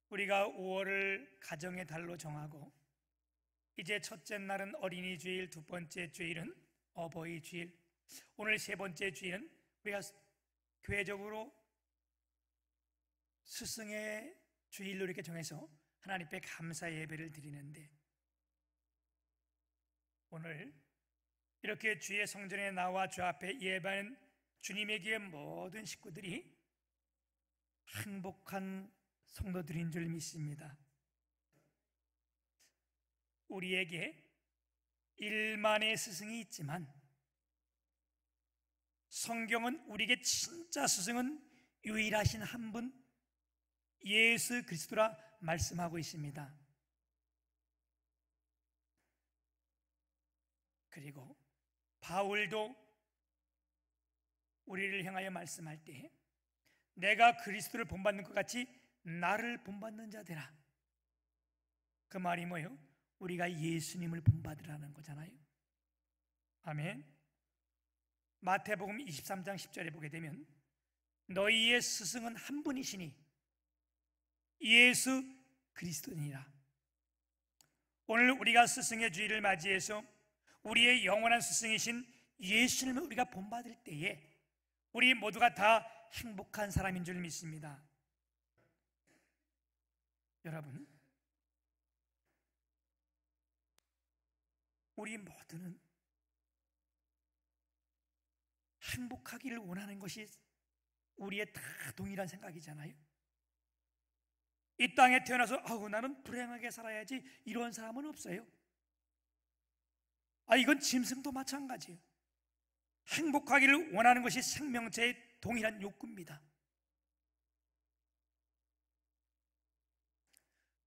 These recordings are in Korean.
우리가 5월을 가정의 달로 정하고 이제 첫째 날은 어린이 주일, 두 번째 주일은 어버이 주일, 오늘 세 번째 주일은 우리가 교회적으로 스승의 주일로 이렇게 정해서 하나님 앞에 감사 예배를 드리는데, 오늘 이렇게 주의 성전에 나와 주 앞에 예배하는 주님에게 모든 식구들이 행복한 성도들인 줄 믿습니다. 우리에게 1만의 스승이 있지만 성경은 우리에게 진짜 스승은 유일하신 한 분, 예수 그리스도라 말씀하고 있습니다. 그리고 바울도 우리를 향하여 말씀할 때 내가 그리스도를 본받는 것 같이 나를 본받는 자 되라. 그 말이 뭐예요? 우리가 예수님을 본받으라는 거잖아요. 아멘. 마태복음 23장 10절에 보게 되면 너희의 스승은 한 분이시니 예수 그리스도니라. 오늘 우리가 스승의 주일을 맞이해서 우리의 영원한 스승이신 예수님을 우리가 본받을 때에 우리 모두가 다 행복한 사람인 줄 믿습니다. 여러분, 우리 모두는 행복하기를 원하는 것이 우리의 다 동일한 생각이잖아요. 이 땅에 태어나서 나는 불행하게 살아야지 이런 사람은 없어요. 이건 짐승도 마찬가지예요. 행복하기를 원하는 것이 생명체의 동일한 욕구입니다.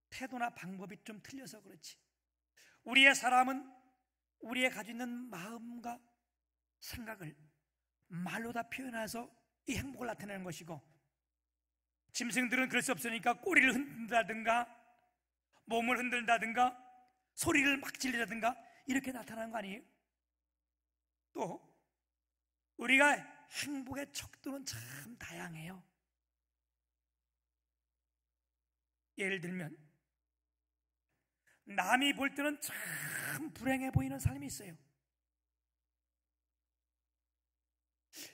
태도나 방법이 좀 틀려서 그렇지 우리의 사람은 우리의 가지고 있는 마음과 생각을 말로 다 표현해서 이 행복을 나타내는 것이고, 짐승들은 그럴 수 없으니까 꼬리를 흔든다든가 몸을 흔든다든가 소리를 막 지르다든가 이렇게 나타나는 거 아니에요? 또 우리가 행복의 척도는 참 다양해요. 예를 들면 남이 볼 때는 참 불행해 보이는 사람이 있어요.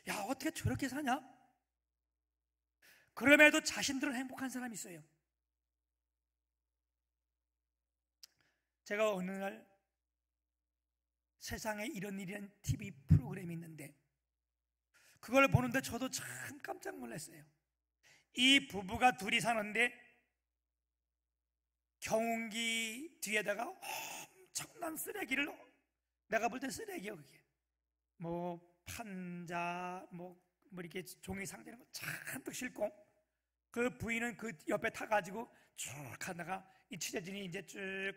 야, 어떻게 저렇게 사냐? 그럼에도 자신들은 행복한 사람이 있어요. 제가 어느 날 세상에 이런 일이라는 TV 프로그램이 있는데 그걸 보는데 저도 참 깜짝 놀랐어요. 이 부부가 둘이 사는데 경운기 뒤에다가 엄청난 쓰레기를, 내가 볼 때 쓰레기예요. 그게 뭐 판자 뭐 이렇게 종이 상자 이런 거 잔뜩 싣고 그 부인은 그 옆에 타가지고 쭉 가다가 이 취재진이 이제 쭉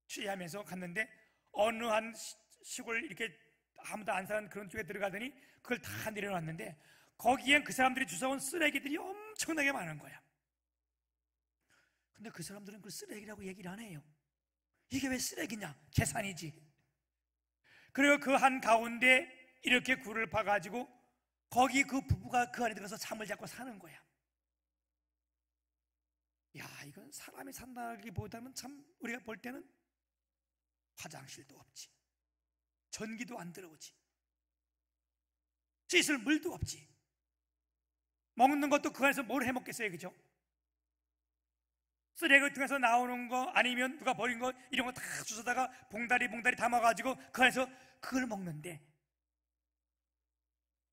취재하면서 갔는데 어느 한 시골 이렇게 아무도 안 사는 그런 쪽에 들어가더니 그걸 다 내려놨는데 거기엔 그 사람들이 주워온 쓰레기들이 엄청나게 많은 거야. 근데 그 사람들은 그 쓰레기라고 얘기를 안 해요. 이게 왜 쓰레기냐? 재산이지. 그리고 그 한 가운데 이렇게 굴을 파가지고 거기 그 부부가 그 안에 들어가서 잠을 잡고 사는 거야. 야, 이건 사람이 산다기보다는 참 우리가 볼 때는 화장실도 없지, 전기도 안 들어오지, 씻을 물도 없지, 먹는 것도 그 안에서 뭘 해먹겠어요, 그죠? 쓰레기 통해서 나오는 거 아니면 누가 버린 거 이런 거 다 주워다가 봉다리 담아가지고 그 안에서 그걸 먹는데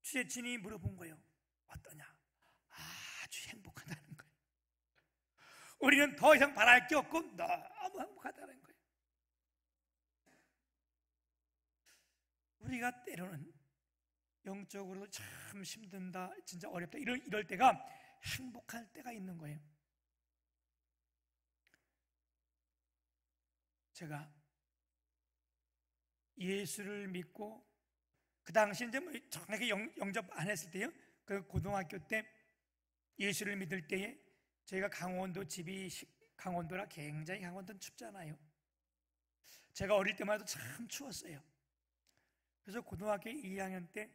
취재진이 물어본 거예요. 어떠냐? 아주 행복하다는 거예요. 우리는 더 이상 바랄 게 없고 너무 행복하다는 거예요. 우리가 때로는 영적으로 참 힘든다, 진짜 어렵다 이럴 때가 행복할 때가 있는 거예요. 제가 예수를 믿고 그 당시 이제 뭐 정확하게 영접 안 했을 때요. 그 고등학교 때 예수를 믿을 때에 저희가 강원도 집이 강원도라 굉장히 강원도는 춥잖아요. 제가 어릴 때만 해도 참 추웠어요. 그래서 고등학교 2학년 때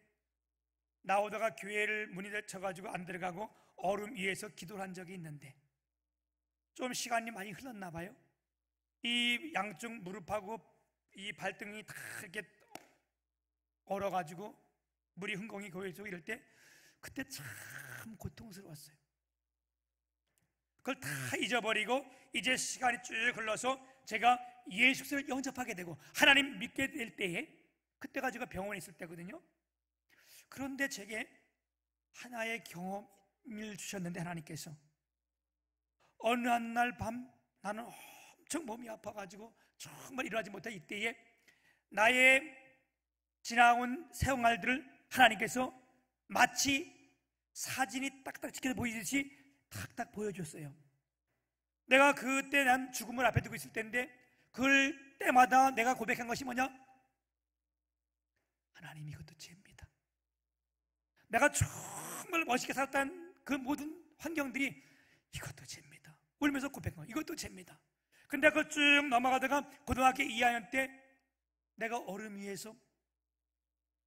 나오다가 교회를 문이 닫혀가지고 안 들어가고 얼음 위에서 기도를 한 적이 있는데 좀 시간이 많이 흘렀나 봐요. 이 양쪽 무릎하고 이 발등이 다 이렇게 얼어가지고 물이 흥건히 고여지고 이럴 때 그때 참 고통스러웠어요. 그걸 다 잊어버리고 이제 시간이 쭉 흘러서 제가 예수 그리스도를 영접하게 되고 하나님 믿게 될 때에, 그때가 제가 병원에 있을 때거든요. 그런데 제게 하나의 경험을 주셨는데, 하나님께서 어느 한 날 밤 나는 엄청 몸이 아파가지고 정말 일어나지 못한 이때에 나의 지나온 생활들을 하나님께서 마치 사진이 딱딱 찍혀 보이듯이 탁탁 보여줬어요. 내가 그때 난 죽음을 앞에 두고 있을 때인데, 그럴 때마다 내가 고백한 것이 뭐냐? 하나님, 이것도 죄입니다. 내가 정말 멋있게 살았던 그 모든 환경들이 이것도 죄입니다. 울면서 고백한 거, 이것도 죄입니다. 근데 그걸 쭉 넘어가다가 고등학교 2학년 때 내가 얼음 위에서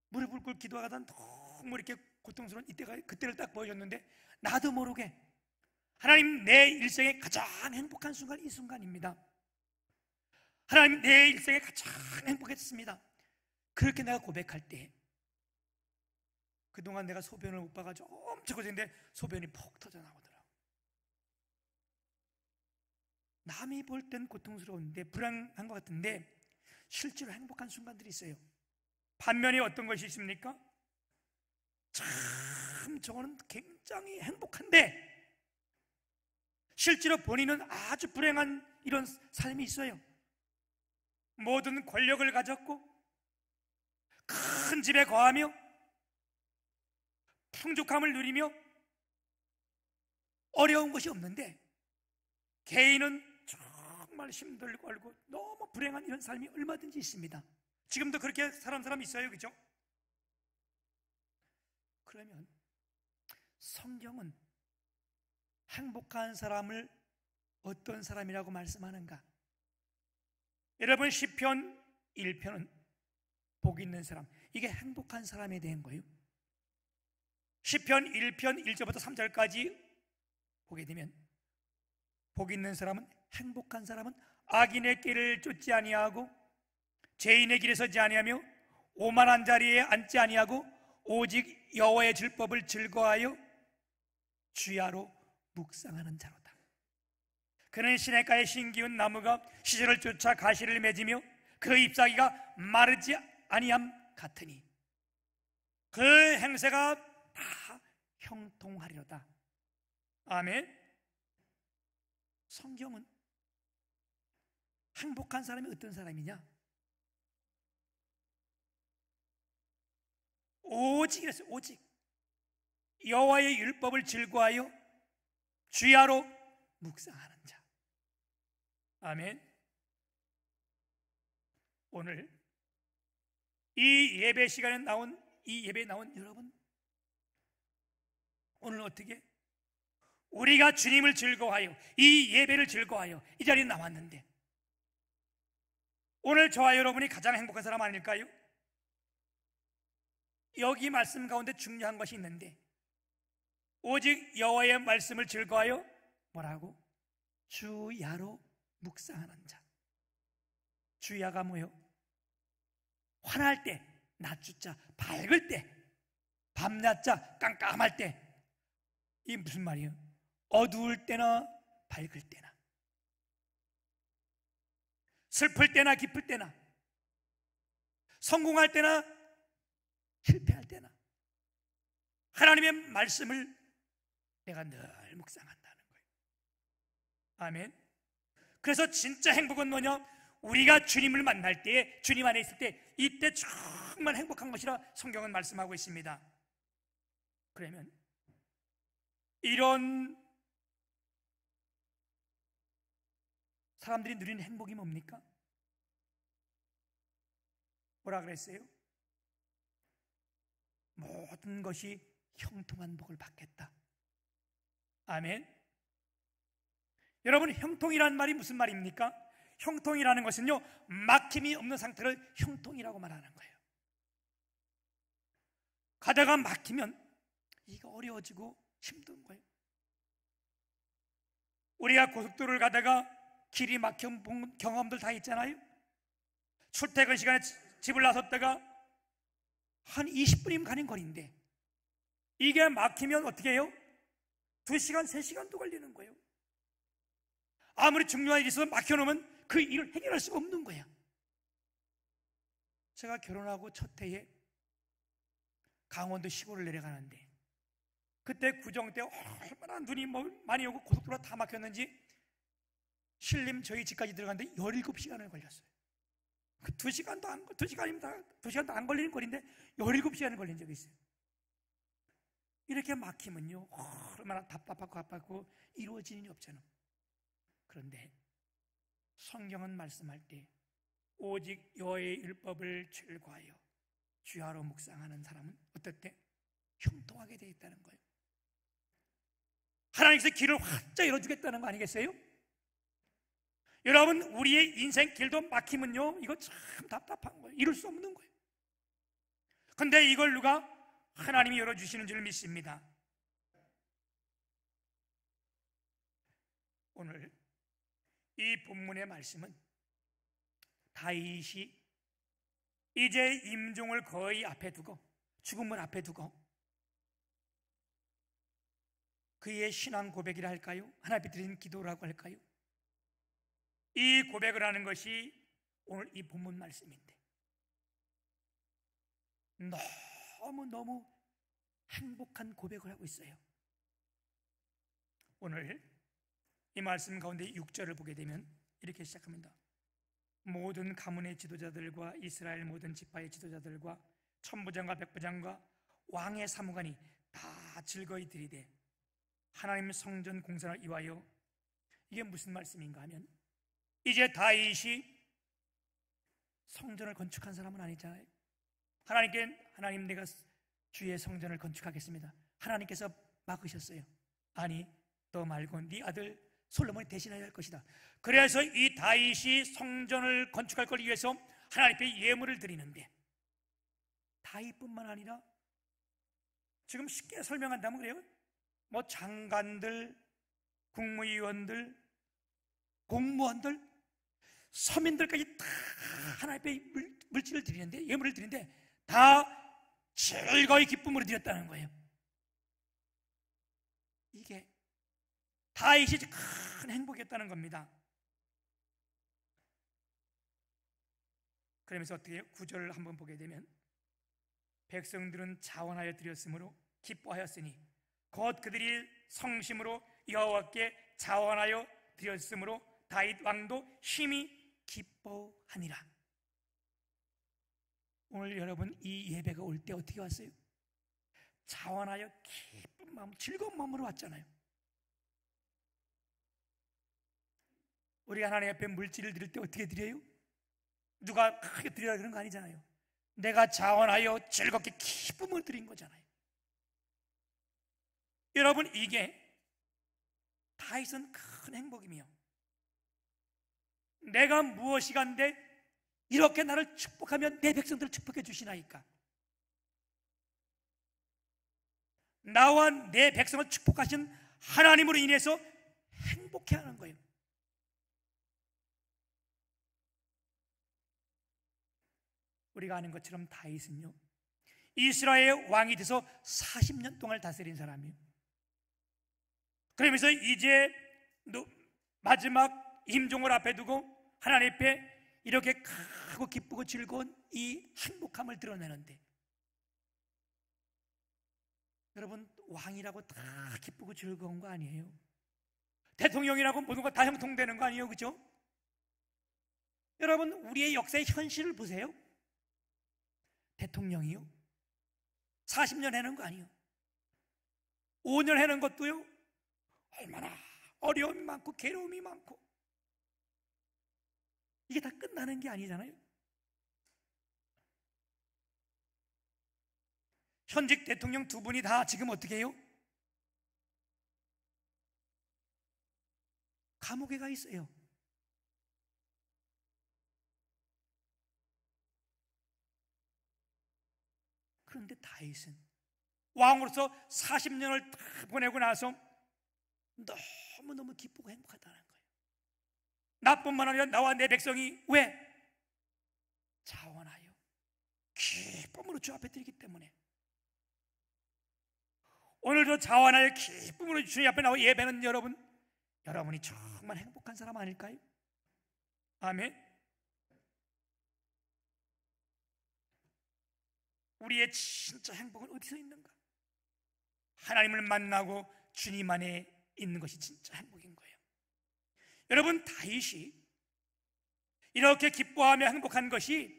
무릎을 꿇고 기도하다 너무 이렇게 고통스러운 그때를 딱 보여줬는데, 나도 모르게 하나님, 내 일생의 가장 행복한 순간 이 순간입니다. 하나님, 내 일생에 가장 행복했습니다. 그렇게 내가 고백할 때, 그동안 내가 소변을 못 봐가지고 엄청 고생했는데 소변이 폭 터져 나오더라고. 남이 볼 땐 고통스러운데 불안한 것 같은데 실제로 행복한 순간들이 있어요. 반면에 어떤 것이 있습니까? 참 저거는 굉장히 행복한데 실제로 본인은 아주 불행한 이런 삶이 있어요. 모든 권력을 가졌고 큰 집에 거하며 풍족함을 누리며 어려운 것이 없는데, 개인은 정말 힘들고 알고 너무 불행한 이런 삶이 얼마든지 있습니다. 지금도 그렇게 사람 있어요, 그죠? 그러면 성경은 행복한 사람을 어떤 사람이라고 말씀하는가? 여러분, 시편 1편은 복 있는 사람, 이게 행복한 사람에 대한 거예요. 시편 1편 1절부터 3절까지 보게 되면, 복 있는 사람은, 행복한 사람은 악인의 길을 쫓지 아니하고 죄인의 길에 서지 아니하며 오만한 자리에 앉지 아니하고 오직 여호와의 율법을 즐거워하여 주야로 묵상하는 자로다. 그는 시냇가에 심기운 나무가 시절을 쫓아 가시를 맺으며 그 잎사귀가 마르지 아니함 같으니 그 행세가 다 형통하리로다. 아멘. 성경은 행복한 사람이 어떤 사람이냐? 오직 이랬어요. 오직 여호와의 율법을 즐거워하여 주야로 묵상하는 자. 아멘. 오늘 이 예배 시간에 나온, 이 예배에 나온 여러분, 오늘 어떻게 우리가 주님을 즐거워하여 이 예배를 즐거워하여 이 자리에 나왔는데, 오늘 저와 여러분이 가장 행복한 사람 아닐까요? 여기 말씀 가운데 중요한 것이 있는데, 오직 여호와의 말씀을 즐거워하여 뭐라고? 주야로 묵상하는 자. 주야가 뭐요? 환할 때, 낮주자, 밝을 때, 밤낮자, 깜깜할 때. 이게 무슨 말이에요? 어두울 때나 밝을 때나, 슬플 때나 기쁠 때나, 성공할 때나 실패할 때나 하나님의 말씀을 내가 늘 묵상한다는 거예요. 아멘. 그래서 진짜 행복은 뭐냐? 우리가 주님을 만날 때에, 주님 안에 있을 때, 이때 정말 행복한 것이라 성경은 말씀하고 있습니다. 그러면 이런 사람들이 누리는 행복이 뭡니까? 뭐라 그랬어요? 모든 것이 형통한 복을 받겠다. 아멘. 여러분, 형통이라는 말이 무슨 말입니까? 형통이라는 것은요, 막힘이 없는 상태를 형통이라고 말하는 거예요. 가다가 막히면 이가 어려워지고 힘든 거예요. 우리가 고속도로를 가다가 길이 막힌 경험들 다 있잖아요. 출퇴근 시간에 집을 나섰다가 한 20분이면 가는 거리인데 이게 막히면 어떻게 해요? 2시간, 3시간도 걸리는 거예요. 아무리 중요한 일이 있어도 막혀놓으면 그 일을 해결할 수가 없는 거야. 제가 결혼하고 첫 해에 강원도 시골을 내려가는데 그때 구정 때 얼마나 눈이 많이 오고 고속도로가 다 막혔는지 신림 저희 집까지 들어갔는데 17시간을 걸렸어요. 그 2시간도 안 걸리는 거리인데 17시간을 걸린 적이 있어요. 이렇게 막히면요 얼마나 답답하고 아팠고 이루어지는 일이 없잖아요. 그런데 성경은 말씀할 때 오직 여호와의 율법을 즐거하여 주야로 묵상하는 사람은 어떨 때 형통하게 되어 있다는 거예요. 하나님께서 길을 활짝 열어주겠다는 거 아니겠어요? 여러분, 우리의 인생 길도 막히면요 이거 참 답답한 거예요. 이룰 수 없는 거예요. 근데 이걸 누가? 하나님이 열어주시는 줄 믿습니다. 오늘 이 본문의 말씀은 다윗이 이제 임종을 거의 앞에 두고 죽음을 앞에 두고 그의 신앙 고백이라 할까요? 하나님 앞에 드린 기도라고 할까요? 이 고백을 하는 것이 오늘 이 본문 말씀인데 너무너무 행복한 고백을 하고 있어요. 오늘 이 말씀 가운데 6절을 보게 되면 이렇게 시작합니다. 모든 가문의 지도자들과 이스라엘 모든 지파의 지도자들과 천부장과 백부장과 왕의 사무관이 다 즐거이 들이대 하나님 성전 공사를 위하여. 이게 무슨 말씀인가 하면 이제 다윗이 성전을 건축한 사람은 아니잖아요. 하나님 내가 주의 성전을 건축하겠습니다. 하나님께서 막으셨어요. 아니 너 말고 네 아들 솔로몬이 대신해야 할 것이다. 그래서 이 다윗이 성전을 건축할 걸 위해서 하나님 앞에 예물을 드리는데 다윗뿐만 아니라 지금 쉽게 설명한다면 그래요. 뭐 장관들, 국무위원들, 공무원들, 서민들까지 다 하나님 앞에 물질을 드리는데 예물을 드리는데 다 즐거이 기쁨으로 드렸다는 거예요. 이게 다윗이 큰 행복이었다는 겁니다. 그러면서 어떻게 해요? 9절을 한번 보게 되면 백성들은 자원하여 드렸으므로 기뻐하였으니 곧 그들이 성심으로 여호와께 자원하여 드렸으므로 다윗 왕도 심히 기뻐하니라. 오늘 여러분 이 예배가 올 때 어떻게 왔어요? 자원하여 기쁜 마음, 즐거운 마음으로 왔잖아요. 우리가 하나님 앞에 물질을 드릴 때 어떻게 드려요? 누가 크게 드리라 그런 거 아니잖아요. 내가 자원하여 즐겁게 기쁨을 드린 거잖아요. 여러분 이게 다윗은 큰 행복이며 내가 무엇이 간데 이렇게 나를 축복하면 내 백성들을 축복해 주시나이까. 나와 내 백성을 축복하신 하나님으로 인해서 행복해하는 거예요. 우리가 아는 것처럼 다윗은요 이스라엘의 왕이 돼서 40년 동안 다스린 사람이에요. 그러면서 이제 마지막 임종을 앞에 두고 하나님 앞에 이렇게 크고 기쁘고 즐거운 이 행복함을 드러내는데 여러분 왕이라고 다 기쁘고 즐거운 거 아니에요. 대통령이라고 모든 거 다 형통되는 거 아니에요. 그죠? 여러분 우리의 역사의 현실을 보세요. 대통령이요 40년 해는 거 아니에요. 5년 해는 것도요 얼마나 어려움이 많고 괴로움이 많고 이게 다 끝나는 게 아니잖아요. 현직 대통령 두 분이 다 지금 어떻게 해요? 감옥에 가 있어요. 그런데 다윗은 왕으로서 40년을 다 보내고 나서 너무너무 기쁘고 행복하다는 거예요. 나뿐만 아니라 나와 내 백성이 왜? 자원하여 기쁨으로 주 앞에 드리기 때문에. 오늘도 자원하여 기쁨으로 주님 앞에 나와 예배는 여러분이 정말 행복한 사람 아닐까요? 아멘. 우리의 진짜 행복은 어디서 있는가? 하나님을 만나고 주님 안에 있는 것이 진짜 행복인 거예요. 여러분, 다윗이 이렇게 기뻐하며 행복한 것이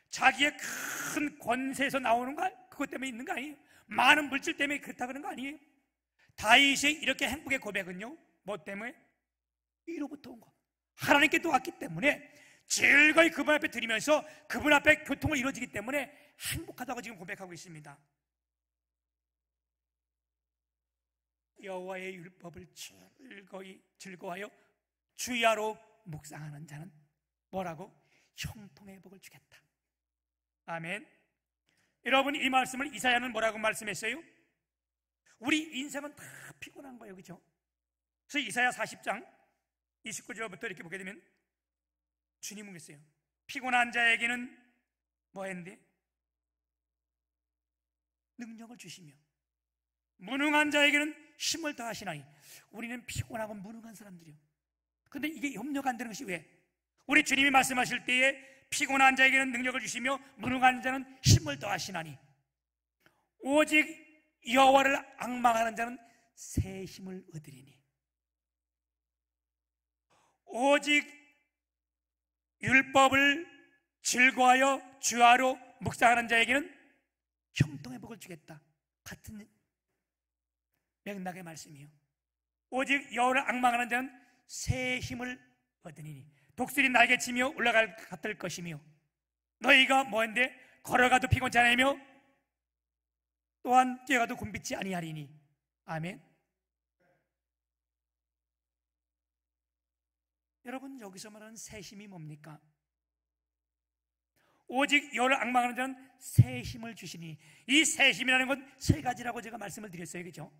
자기의 큰 권세에서 나오는 거, 그것 때문에 있는 거 아니에요. 많은 물질 때문에 그렇다 그런 거 아니에요. 다윗이 이렇게 행복의 고백은요, 뭐 때문에? 위로부터 온 거, 하나님께 또 왔기 때문에 즐거이 그분 앞에 드리면서 그분 앞에 교통을 이루어지기 때문에 행복하다고 지금 고백하고 있습니다. 여호와의 율법을 즐거워하여 주야로 묵상하는 자는 뭐라고? 형통의 복을 주겠다. 아멘. 여러분, 이 말씀을 이사야는 뭐라고 말씀했어요? 우리 인생은 다 피곤한 거예요, 그렇죠? 그래서 이사야 40장 29절부터 이렇게 보게 되면 주님은 그랬어요. 피곤한 자에게는 뭐 했는데? 능력을 주시며 무능한 자에게는 힘을 더하시나니. 우리는 피곤하고 무능한 사람들이요. 근데 이게 협력 안 되는 것이 왜? 우리 주님이 말씀하실 때에 피곤한 자에게는 능력을 주시며 무능한 자는 힘을 더하시나니 오직 여호와를 앙망하는 자는 새 힘을 얻으리니. 오직 율법을 즐거워하여 주야로 묵상하는 자에게는 형통의 복을 주겠다. 같은 맥락의 말씀이요. 오직 여호와를 앙망하는 자는 새 힘을 얻으리니 독수리 날개치며 올라갈 같을 것이며 너희가 뭐인데 걸어가도 피곤치 않으며 또한 뛰어가도 굼빛지 아니하리니. 아멘. 여러분, 여기서 말하는 새 힘이 뭡니까? 오직 여호와를 앙망하는 자는 새 힘을 주시니. 이 새 힘이라는 건 세 가지라고 제가 말씀을 드렸어요, 그죠?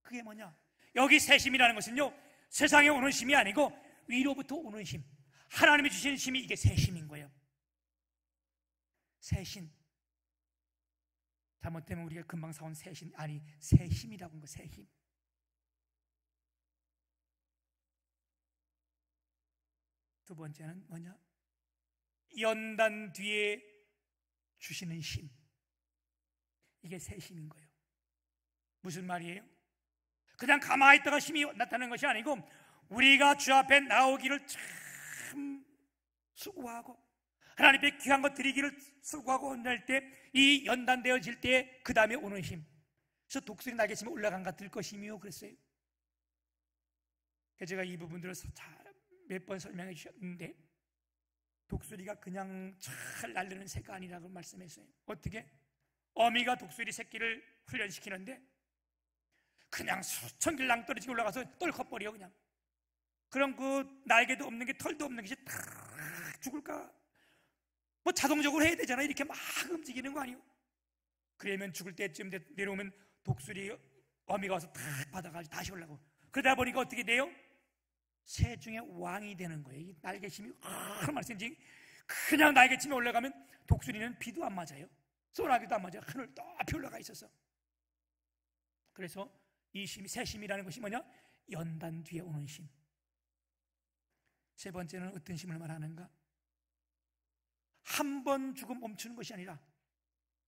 그게 뭐냐? 여기 새 힘이라는 것은요, 세상에 오는 힘이 아니고 위로부터 오는 힘, 하나님이 주시는 힘이 이게 새 힘인 거예요. 새 힘. 잘못되면 우리가 금방 사온 새 힘, 아니 새 힘이라고 하는 거, 새 힘. 두 번째는 뭐냐? 연단 뒤에 주시는 힘. 이게 새 힘인 거예요. 무슨 말이에요? 그냥 가만히 있다가 힘이 나타나는 것이 아니고 우리가 주 앞에 나오기를 참 수고하고 하나님 앞에 귀한 것 드리기를 수고하고 온날 때 이 연단되어질 때 그 다음에 오는 힘. 그래서 독수리 날개치며 올라간 같을 것이며 그랬어요. 제가 이 부분들을 몇 번 설명해 주셨는데 독수리가 그냥 잘 날르는 새가 아니라고 말씀했어요. 어떻게? 어미가 독수리 새끼를 훈련시키는데 그냥 수천 길 낭떠러지게 올라가서 떨컥버려. 그냥 그럼 그 날개도 없는 게 털도 없는 것이 다 죽을까? 뭐 자동적으로 해야 되잖아요. 이렇게 막 움직이는 거 아니에요? 그러면 죽을 때쯤 내려오면 독수리 어미가 와서 다 받아가지고 다시 올라가고. 그러다 보니까 어떻게 돼요? 새 중에 왕이 되는 거예요. 이 날개침이 말씀인지 그냥 날개침에 올라가면 독수리는 비도 안 맞아요. 소나기도 안 맞아요. 하늘 높이 올라가 있어서. 그래서 이 힘이, 새 힘이라는 것이 뭐냐? 연단 뒤에 오는 힘. 세 번째는 어떤 힘을 말하는가? 한 번 주고 멈추는 것이 아니라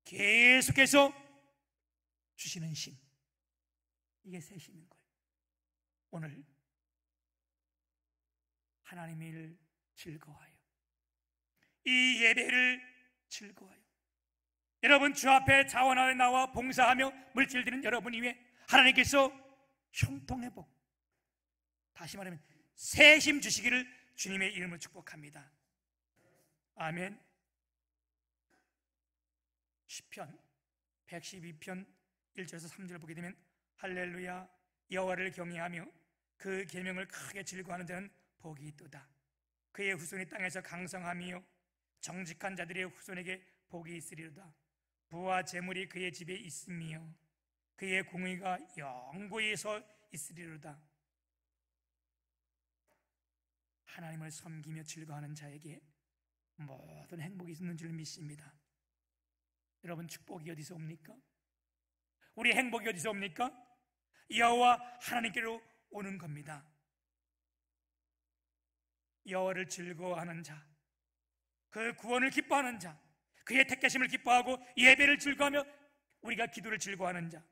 계속해서 주시는 힘. 이게 새 힘인 거예요. 오늘 하나님을 즐거워하여 이 예배를 즐거워하여 여러분 주 앞에 자원하여 나와 봉사하며 물질 드리는 여러분 위해 하나님께서 형통의 복, 다시 말하면 새 힘 주시기를 주님의 이름으로 축복합니다. 아멘. 시편 112편 1절에서 3절을 보게 되면 할렐루야 여호와를 경외하며 그 계명을 크게 즐거워하는 자는 복이 있도다. 그의 후손이 땅에서 강성하며 정직한 자들의 후손에게 복이 있으리로다. 부와 재물이 그의 집에 있으며 그의 공의가 영구히 서 있으리로다. 하나님을 섬기며 즐거워하는 자에게 모든 행복이 있는 줄 믿습니다. 여러분, 축복이 어디서 옵니까? 우리 행복이 어디서 옵니까? 여호와 하나님께로 오는 겁니다. 여호와를 즐거워하는 자, 그 구원을 기뻐하는 자, 그의 택하심을 기뻐하고 예배를 즐거워하며 우리가 기도를 즐거워하는 자,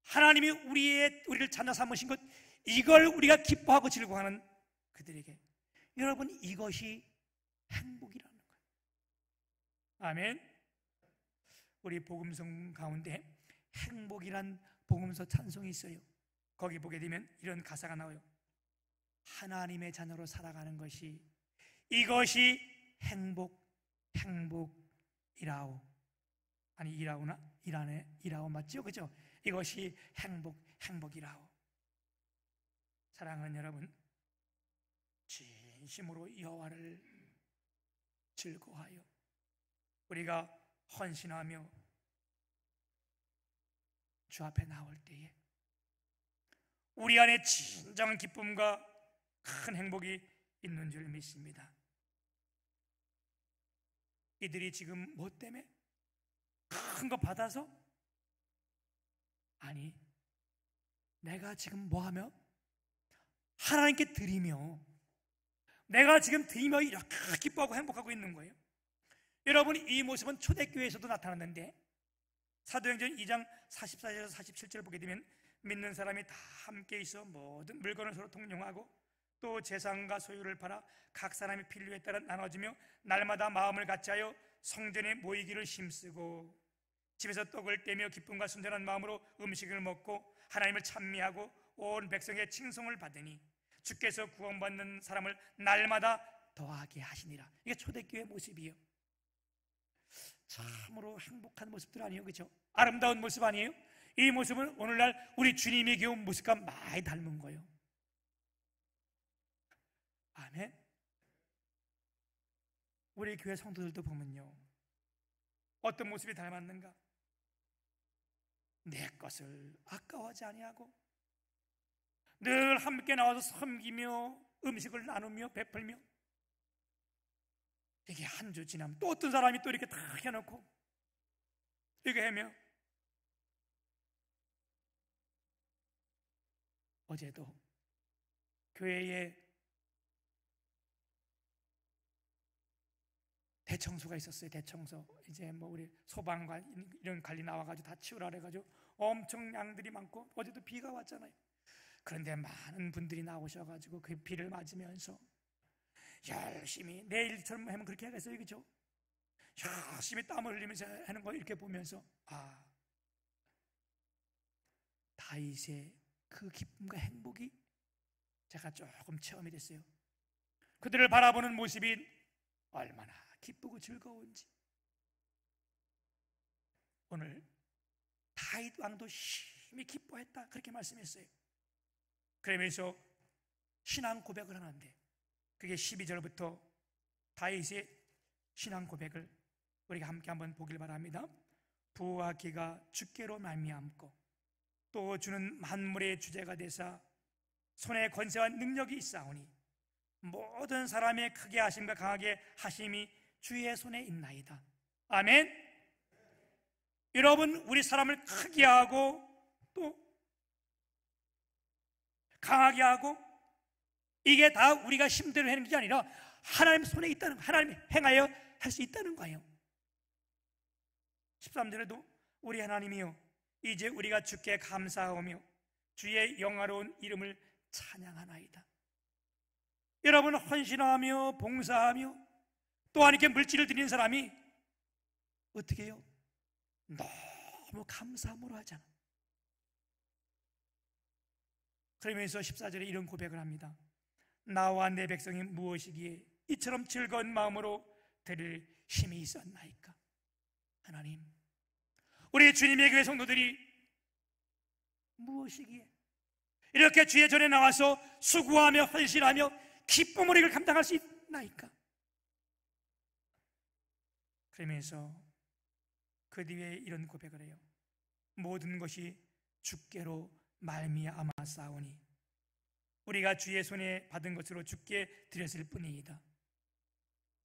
하나님이 우리를 찾아 삼으신 것, 이걸 우리가 기뻐하고 즐거워하는 그들에게, 여러분, 이것이 행복이라는 거예요. 아멘. 우리 복음성 가운데 행복이란 복음서 찬송이 있어요. 거기 보게 되면 이런 가사가 나와요. 하나님의 자녀로 살아가는 것이, 이것이 행복이라오. 아니, 이라오나? 이라오 맞죠? 그죠? 이것이 행복이라오. 사랑하는 여러분, 진심으로 여호와를 즐거워하여 우리가 헌신하며 주 앞에 나올 때에 우리 안에 진정한 기쁨과 큰 행복이 있는 줄 믿습니다. 이들이 지금 뭐 때문에? 큰 거 받아서? 아니, 내가 지금 뭐하며? 하나님께 드리며, 내가 지금 드리며 이렇게 기뻐하고 행복하고 있는 거예요. 여러분, 이 모습은 초대교회에서도 나타났는데, 사도행전 2장 44절에서 47절을 보게 되면 믿는 사람이 다 함께 있어 모든 물건을 서로 통용하고 또 재산과 소유를 팔아 각 사람이 필요에 따라 나눠주며 날마다 마음을 같이하여 성전에 모이기를 힘쓰고 집에서 떡을 떼며 기쁨과 순전한 마음으로 음식을 먹고 하나님을 찬미하고 온 백성의 칭송을 받으니 주께서 구원받는 사람을 날마다 더하게 하시니라. 이게 초대교회 모습이에요. 참으로 행복한 모습들 아니에요? 그렇죠? 아름다운 모습 아니에요? 이 모습은 오늘날 우리 주님의 교회 모습과 많이 닮은 거예요. 아멘. 우리 교회 성도들도 보면요, 어떤 모습이 닮았는가? 내 것을 아까워하지 아니하고 늘 함께 나와서 섬기며 음식을 나누며 베풀며, 이게 한 주 지나면 또 어떤 사람이 또 이렇게 다 해놓고 이렇게 하며, 어제도 교회에 대청소가 있었어요. 대청소. 이제 뭐 우리 소방관 이런 관리 나와가지고 다 치우라 그래가지고 엄청 양들이 많고, 어제도 비가 왔잖아요. 그런데 많은 분들이 나오셔가지고 그 비를 맞으면서 열심히, 내일처럼 하면 그렇게 하겠어요, 그죠? 열심히 땀을 흘리면서 하는 거 이렇게 보면서, 아, 다윗의 그 기쁨과 행복이 제가 조금 체험이 됐어요. 그들을 바라보는 모습이 얼마나 기쁘고 즐거운지. 오늘 다윗 왕도 심히 기뻐했다, 그렇게 말씀했어요. 그러면서 신앙 고백을 하는데, 그게 12절부터 다윗의 신앙 고백을 우리가 함께 한번 보길 바랍니다. 부와 기가 주께로 말미암고 또 주는 만물의 주제가 되사 손에 권세와 능력이 있사오니 모든 사람의 크게 하심과 강하게 하심이 주의 손에 있나이다. 아멘. 여러분, 우리 사람을 크게 하고 또 강하게 하고, 이게 다 우리가 힘대로 하는 게 아니라 하나님 손에 있다는, 하나님 행하여 할 수 있다는 거예요. 13절에도 우리 하나님이요 이제 우리가 주께 감사하며 주의 영화로운 이름을 찬양하나이다. 여러분, 헌신하며 봉사하며 또한 이렇게 물질을 드리는 사람이 어떻게 해요? 너무 감사함으로 하잖아. 그러면서 14절에 이런 고백을 합니다. 나와 내 백성이 무엇이기에 이처럼 즐거운 마음으로 드릴 힘이 있었나이까. 하나님, 우리 주님의 교회 성도들이 무엇이기에 이렇게 주의 전에 나와서 수고하며 헌신하며 기쁨으로 이걸 감당할 수 있나이까. 그러면서 그 뒤에 이런 고백을 해요. 모든 것이 주께로 말미암아 싸우니 우리가 주의 손에 받은 것으로 주께 드렸을 뿐이다.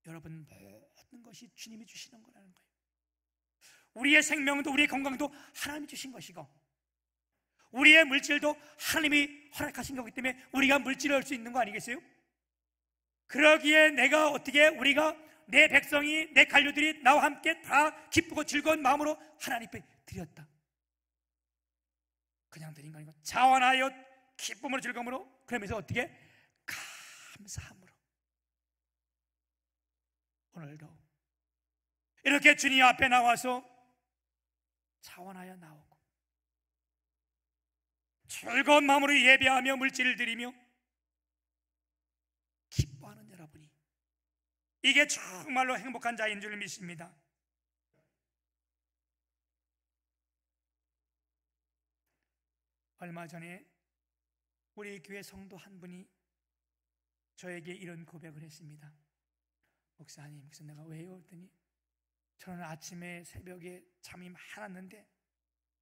여러분, 모든 것이 주님이 주시는 거라는 거예요. 우리의 생명도 우리의 건강도 하나님이 주신 것이고, 우리의 물질도 하나님이 허락하신 거기 때문에 우리가 물질을 얻을 수 있는 거 아니겠어요? 그러기에 우리가 내 백성이, 내 관료들이 나와 함께 다 기쁘고 즐거운 마음으로 하나님 앞에 드렸다. 그냥 드린 거 아니고 자원하여 기쁨으로 즐거움으로, 그러면서 어떻게? 감사함으로. 오늘도 이렇게 주님 앞에 나와서 자원하여 나오고 즐거운 마음으로 예배하며 물질을 드리며 기뻐하는 여러분이, 이게 정말로 행복한 자인 줄 믿습니다. 얼마 전에 우리 교회 성도 한 분이 저에게 이런 고백을 했습니다. 목사님, 그래서 내가 왜요? 그랬더니 저는 아침에 새벽에 잠이 많았는데,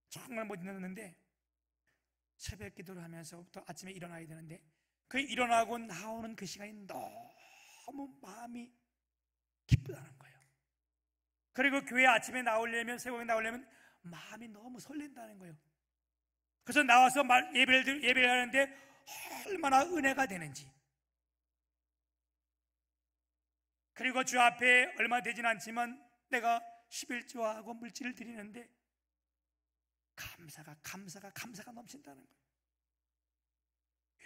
정말 못 일어났는데 새벽 기도를 하면서부터 아침에 일어나야 되는데, 그 일어나고 나오는 그 시간이 너무 마음이 기쁘다는 거예요. 그리고 교회 아침에 나오려면, 새벽에 나오려면 마음이 너무 설렌다는 거예요. 그래서 나와서 예배를 하는데 얼마나 은혜가 되는지, 그리고 주 앞에 얼마 되진 않지만 내가 11조하고 물질을 드리는데 감사가 넘친다는 거예요.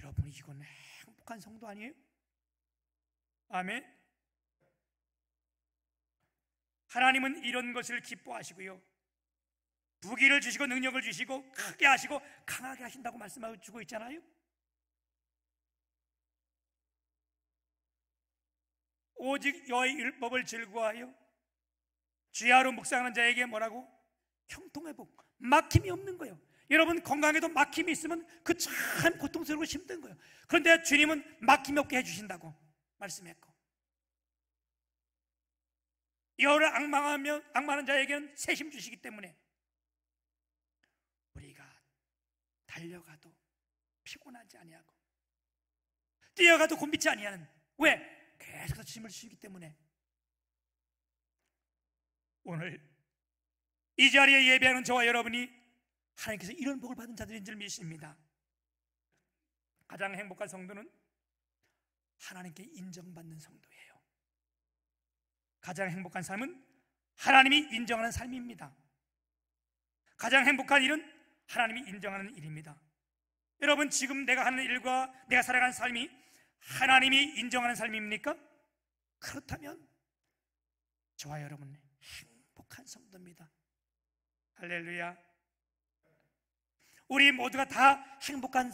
여러분, 이건 행복한 성도 아니에요? 아멘. 하나님은 이런 것을 기뻐하시고요, 부귀를 주시고 능력을 주시고 크게 하시고 강하게 하신다고 말씀하고 주고 있잖아요. 오직 여호와의 율법을 즐거워하여 주야로 묵상하는 자에게 뭐라고? 형통의 복, 막힘이 없는 거예요. 여러분, 건강에도 막힘이 있으면 그 참 고통스럽고 힘든 거예요. 그런데 주님은 막힘이 없게 해주신다고 말씀했고, 여호와를 앙망하는 자에게는 새힘 주시기 때문에 우리가 달려가도 피곤하지 아니하고 뛰어가도 곤비지 아니하는, 왜? 계속해서 힘을 주시기 때문에. 오늘 이 자리에 예배하는 저와 여러분이 하나님께서 이런 복을 받은 자들인 줄 믿습니다. 가장 행복한 성도는 하나님께 인정받는 성도예요. 가장 행복한 삶은 하나님이 인정하는 삶입니다. 가장 행복한 일은 하나님이 인정하는 일입니다. 여러분, 지금 내가 하는 일과 내가 살아가는 삶이 하나님이 인정하는 삶입니까? 그렇다면 저와 여러분 행복한 성도입니다. 할렐루야. 우리 모두가 다 행복한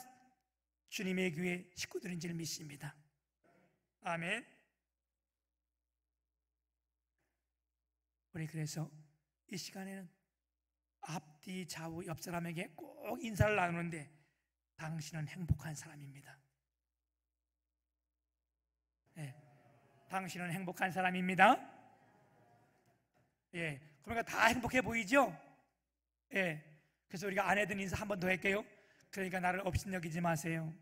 주님의 교회 식구들인 줄 믿습니다. 아멘. 우리 그래서 이 시간에는 앞뒤 좌우 옆 사람에게 꼭 인사를 나누는데, 당신은 행복한 사람입니다. 예, 당신은 행복한 사람입니다. 예, 그러니까 다 행복해 보이죠? 예, 그래서 우리가 아내들 인사 한 번 더 할게요. 그러니까 나를 업신여기지 마세요.